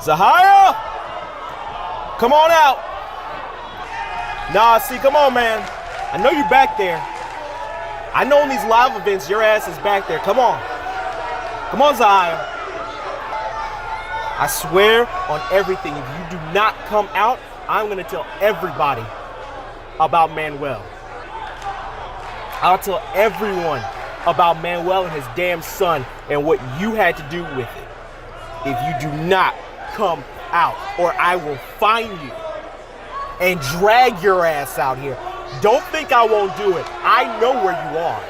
Zahaya! Come on out. Nah, see, come on, man. I know you're back there. I know in these live events, your ass is back there. Come on. Come on, Zahaya. I swear on everything, if you do not come out, I'm going to tell everybody about Manuel. I'll tell everyone about Manuel and his damn son and what you had to do with it. If you do not come out, or I will find you and drag your ass out here. Don't think I won't do it. I know where you are.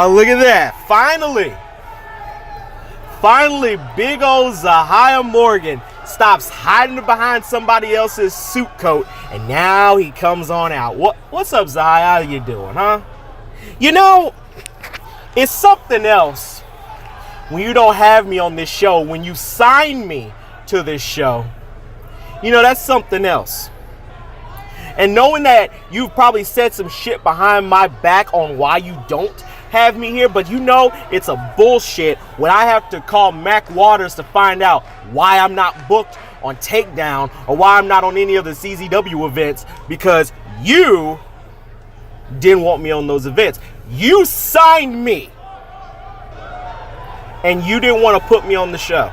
Look at that. Finally, big old Zahaya Morgan stops hiding behind somebody else's suit coat, and now he comes on out. What's up, Zahaya? How you doing, huh? You know, it's something else when you don't have me on this show, when you sign me to this show. You know, that's something else. And knowing that you've probably said some shit behind my back on why you don't have me here, but you know it's a bullshit when I have to call Mac Waters to find out why I'm not booked on Takedown or why I'm not on any of the ZCW events, because you didn't want me on those events. You signed me and you didn't want to put me on the show.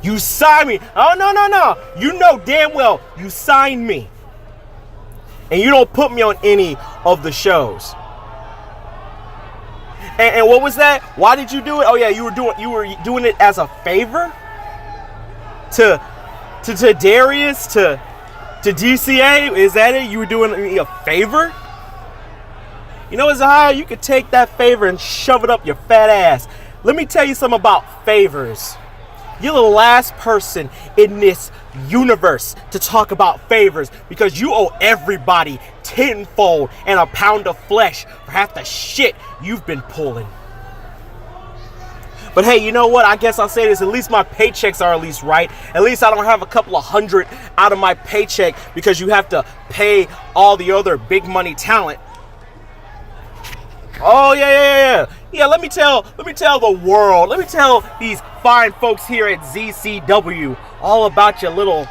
You signed me. Oh, no. You know damn well you signed me. And you don't put me on any of the shows. And what was that? Why did you do it? Oh yeah, you were doing it as a favor to Darius, to DCA. Is that it? You were doing me a favor? You know what, Zahaya? You could take that favor and shove it up your fat ass. Let me tell you something about favors. You're the last person in this universe to talk about favors, because you owe everybody tenfold and a pound of flesh for half the shit you've been pulling. But hey, you know what? I guess I'll say this. At least my paychecks are at least right. At least I don't have a couple of hundred out of my paycheck because you have to pay all the other big money talent. Oh, yeah. Yeah, let me tell the world, let me tell these fine folks here at ZCW all about your little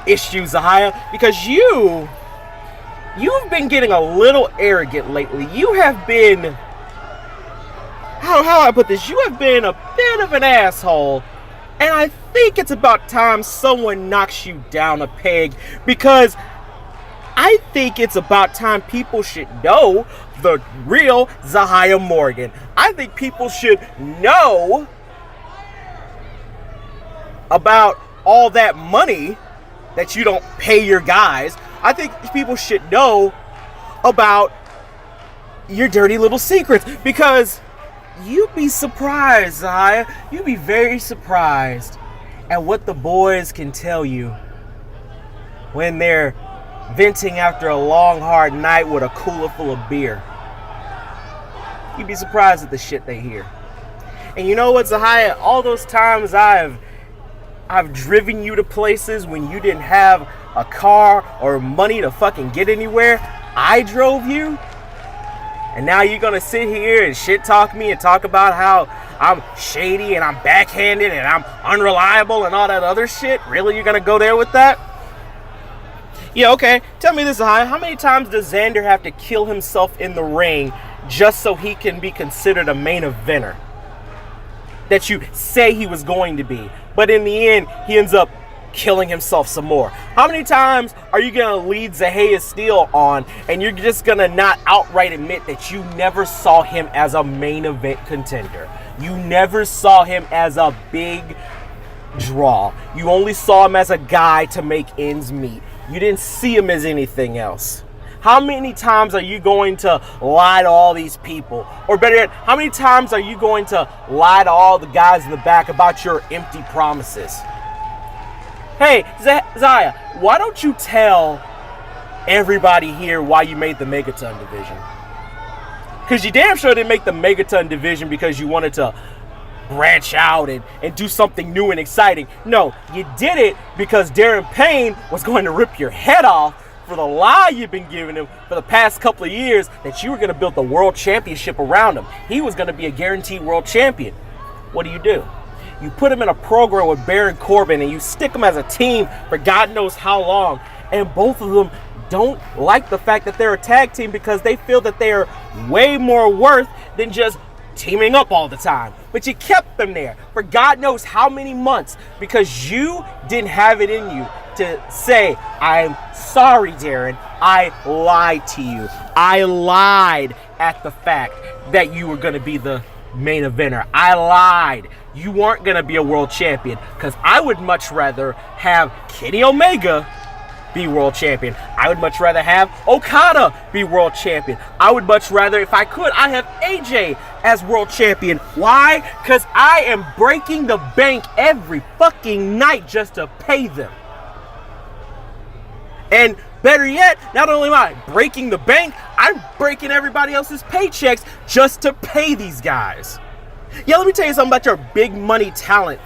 issues, Zahaya, because you've been getting a little arrogant lately. You have been, how do I put this? You have been a bit of an asshole, and I think it's about time someone knocks you down a peg, because I think it's about time people should know the real Zahaya Morgan. I think people should know about all that money that you don't pay your guys. I think people should know about your dirty little secrets, because you'd be surprised, Zahaya. You'd be very surprised at what the boys can tell you when they're venting after a long, hard night with a cooler full of beer. You'd be surprised at the shit they hear. And you know what, Zahaya? All those times I've driven you to places when you didn't have a car or money to fucking get anywhere, I drove you. And now you're gonna sit here and shit talk me and talk about how I'm shady and I'm backhanded and I'm unreliable and all that other shit? Really? You're gonna go there with that? Yeah, okay. Tell me this, Zahaya. How many times does Xander have to kill himself in the ring just so he can be considered a main eventer that you say he was going to be. But in the end, he ends up killing himself some more. How many times are you going to lead Zahia Steele on and you're just going to not outright admit that you never saw him as a main event contender? You never saw him as a big draw. You only saw him as a guy to make ends meet. You didn't see him as anything else. How many times are you going to lie to all these people? Or better yet, how many times are you going to lie to all the guys in the back about your empty promises? Hey, Zaya, why don't you tell everybody here why you made the Megaton division? Because you damn sure didn't make the Megaton division because you wanted to branch out and do something new and exciting. No, you did it because Darren Payne was going to rip your head off for the lie you've been giving him for the past couple of years that you were going to build the world championship around him. He was going to be a guaranteed world champion. What do? You put him in a program with Baron Corbin and you stick them as a team for God knows how long. And both of them don't like the fact that they're a tag team because they feel that they're way more worth than just teaming up all the time. But you kept them there for God knows how many months because you didn't have it in you to say, I'm sorry, Darren, I lied to you. I lied at the fact that you were going to be the main eventer. I lied. You weren't going to be a world champion because I would much rather have Kenny Omega be world champion. I would much rather have Okada be world champion. I would much rather, if I could, I have AJ as world champion. Why? Because I am breaking the bank every fucking night just to pay them. And better yet, not only am I breaking the bank, I'm breaking everybody else's paychecks just to pay these guys. Yeah, let me tell you something about your big money talent,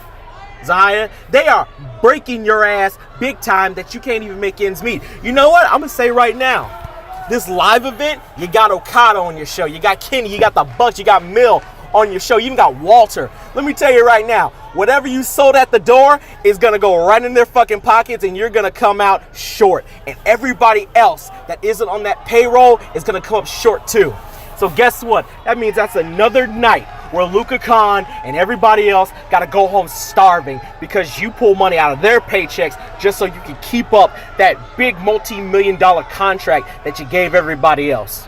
Zaya. They are breaking your ass big time that you can't even make ends meet. You know what? I'm going to say right now, this live event, you got Okada on your show. You got Kenny, you got the Bucks, you got Mill on your show. You even got Walter. Let me tell you right now, whatever you sold at the door is going to go right in their fucking pockets and you're going to come out short. And everybody else that isn't on that payroll is going to come up short too. So guess what? That means that's another night where Luka Khan and everybody else got to go home starving because you pull money out of their paychecks just so you can keep up that big multi-million-dollar contract that you gave everybody else.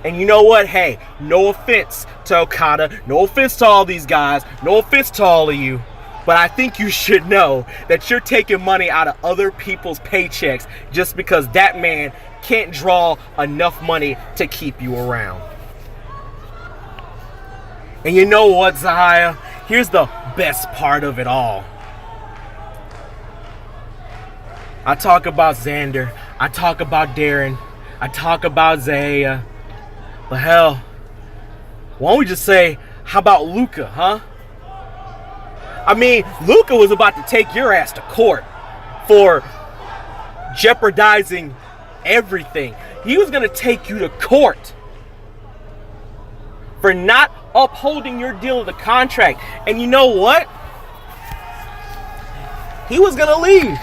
And you know what? Hey, no offense to Okada, no offense to all these guys, no offense to all of you, but I think you should know that you're taking money out of other people's paychecks just because that man can't draw enough money to keep you around. And you know what, Zahia? Here's the best part of it all. I talk about Xander. I talk about Darren. I talk about Zaya. But hell, why don't we just say, how about Luka, huh? I mean, Luka was about to take your ass to court for jeopardizing everything. He was going to take you to court for not upholding your deal of the contract. And you know what? He was going to leave.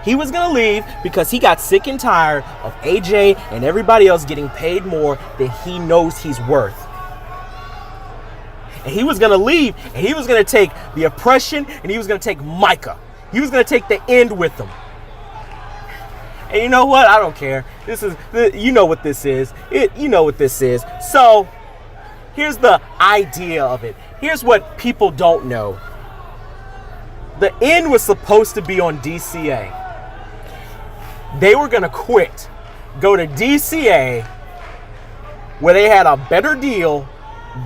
He was going to leave because he got sick and tired of AJ and everybody else getting paid more than he knows he's worth. And he was going to leave and he was going to take the oppression and he was going to take Micah. He was going to take the end with him. And you know what? I don't care. This is, you know what this is. You know what this is. So here's the idea of it. Here's what people don't know. The end was supposed to be on DCA. They were going to quit, go to DCA, where they had a better deal,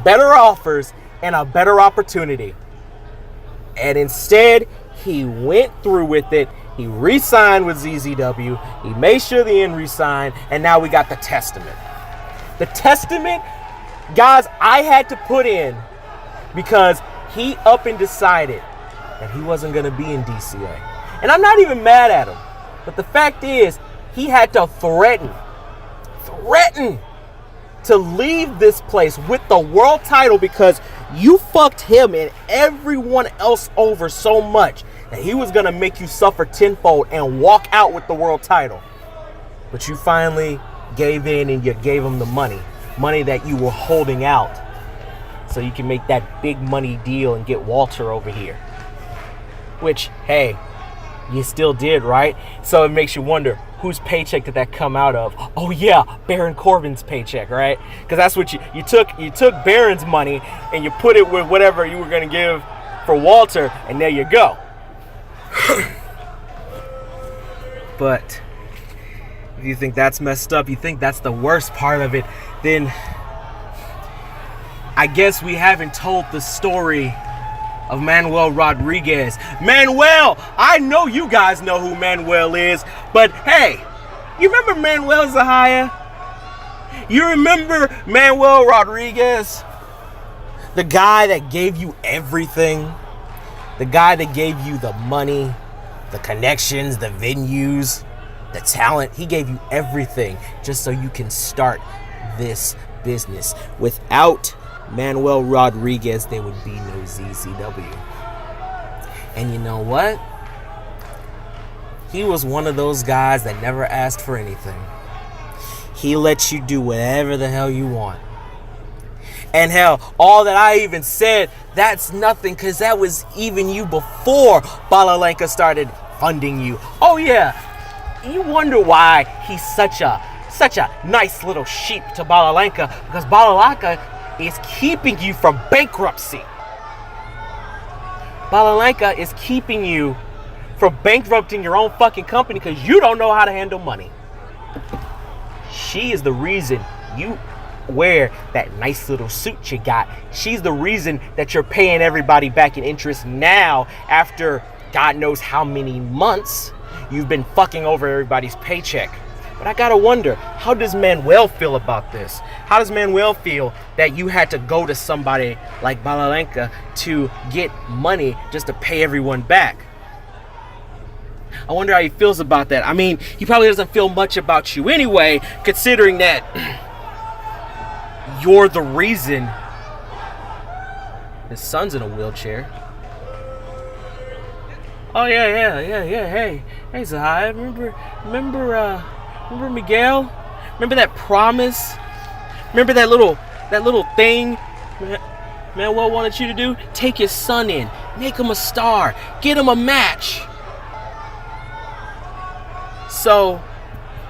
better offers, and a better opportunity. And instead, he went through with it. He re-signed with ZCW. He made sure the end re-signed, and now we got the Testament. The Testament, guys, I had to put in because he up and decided that he wasn't going to be in DCA. And I'm not even mad at him. But the fact is, he had to threaten to leave this place with the world title because you fucked him and everyone else over so much that he was going to make you suffer tenfold and walk out with the world title. But you finally gave in and you gave him the money. money that you were holding out so you can make that big money deal and get Walter over here. Which, hey, you still did, right? So it makes you wonder, whose paycheck did that come out of? Oh yeah, Baron Corbin's paycheck, right? Because that's what you took Baron's money and you put it with whatever you were going to give for Walter, and there you go. But if you think that's messed up, you think that's the worst part of it, then I guess we haven't told the story of Manuel Rodriguez. Manuel! I know you guys know who Manuel is, but hey, you remember Manuel Zahaya? You remember Manuel Rodriguez? The guy that gave you everything? The guy that gave you the money, the connections, the venues, the talent. He gave you everything just so you can start this business. Without Manuel Rodriguez, there would be no ZCW. And you know what? He was one of those guys that never asked for anything. He lets you do whatever the hell you want. And hell, all that I even said, that's nothing, because that was even you before Balalenka started funding you. Oh yeah, you wonder why he's such a nice little sheep to Balalenka, because Balalenka is keeping you from bankruptcy. Balalenka is keeping you from bankrupting your own fucking company because you don't know how to handle money. She is the reason you wear that nice little suit you got. She's the reason that you're paying everybody back in interest now after God knows how many months you've been fucking over everybody's paycheck. But I gotta wonder, how does Manuel feel about this? How does Manuel feel that you had to go to somebody like Balalenka to get money just to pay everyone back? I wonder how he feels about that. I mean, he probably doesn't feel much about you anyway, considering that you're the reason his son's in a wheelchair. Oh yeah. Hey Zahai, remember Miguel? Remember that promise? Remember that little thing Manuel wanted you to do? Take his son in, make him a star, get him a match. So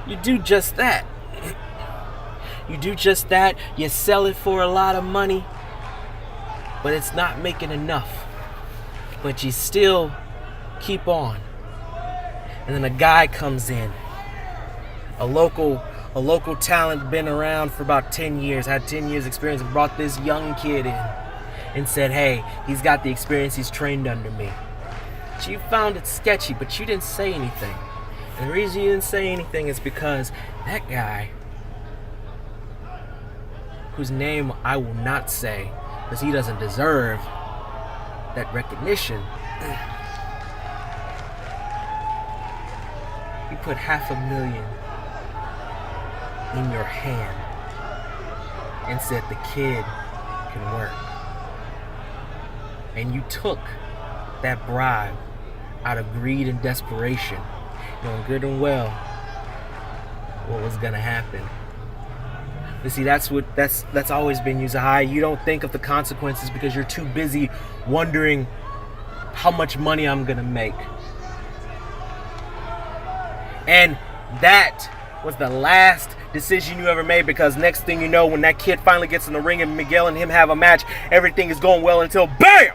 you do just that. You do just that. You sell it for a lot of money, but it's not making enough. But you still keep on. And then a guy comes in, a local talent, been around for about 10 years, had 10 years experience, and brought this young kid in and said, hey, he's got the experience, he's trained under me. So you found it sketchy, but you didn't say anything. And the reason you didn't say anything is because that guy, whose name I will not say because he doesn't deserve that recognition, he put $500,000 in your hand and said the kid can work. And you took that bribe out of greed and desperation, knowing good and well what was gonna happen. But see, that's always been you, Zahai. You don't think of the consequences because you're too busy wondering how much money I'm gonna make. And that was the last decision you ever made, because next thing you know, when that kid finally gets in the ring and Miguel and him have a match, everything is going well until BAM!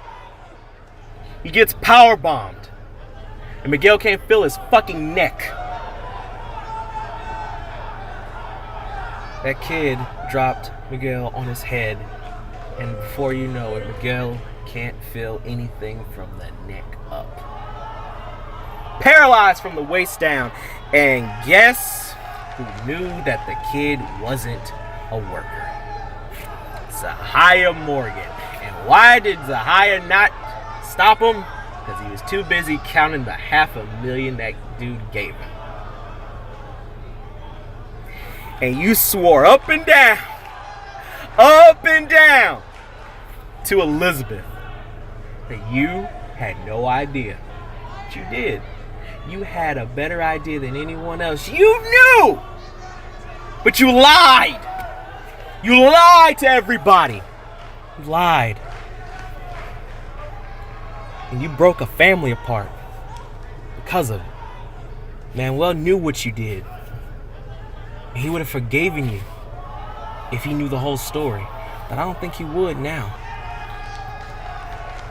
He gets power bombed. And Miguel can't feel his fucking neck. That kid dropped Miguel on his head, and before you know it, Miguel can't feel anything from the neck up. Paralyzed from the waist down. And guess who knew that the kid wasn't a worker? Zahia Morgan. And why did Zahia not stop him? Because he was too busy counting the $500,000 that dude gave him. And you swore up and down to Elizabeth that you had no idea. But you did. You had a better idea than anyone else. You knew! But you lied! You lied to everybody. You lied. And you broke a family apart because of it. Manuel knew what you did. And he would have forgiven you if he knew the whole story. But I don't think he would now.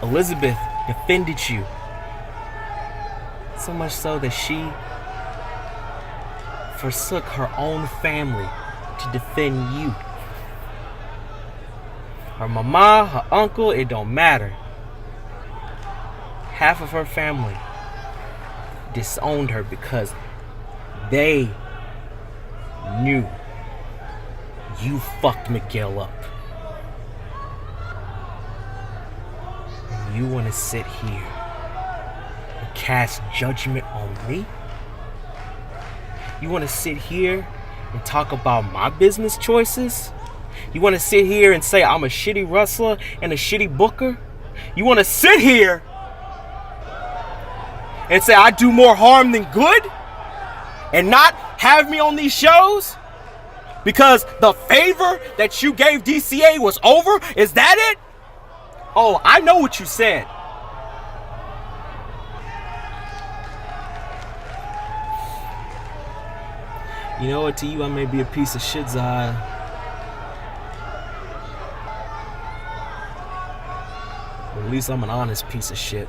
Elizabeth defended you. So much so that she forsook her own family to defend you. Her mama, her uncle, it don't matter. Half of her family disowned her because they knew you fucked Miguel up. And you want to sit here and cast judgment on me? You want to sit here and talk about my business choices? You want to sit here and say I'm a shitty wrestler and a shitty booker? You want to sit here and say I do more harm than good and not have me on these shows because the favor that you gave DCA was over? Is that it? Oh, I know what you said. You know what, to you I may be a piece of shit, Zai. But at least I'm an honest piece of shit.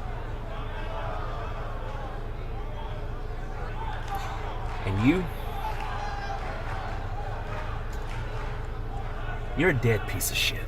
And you're a dead piece of shit.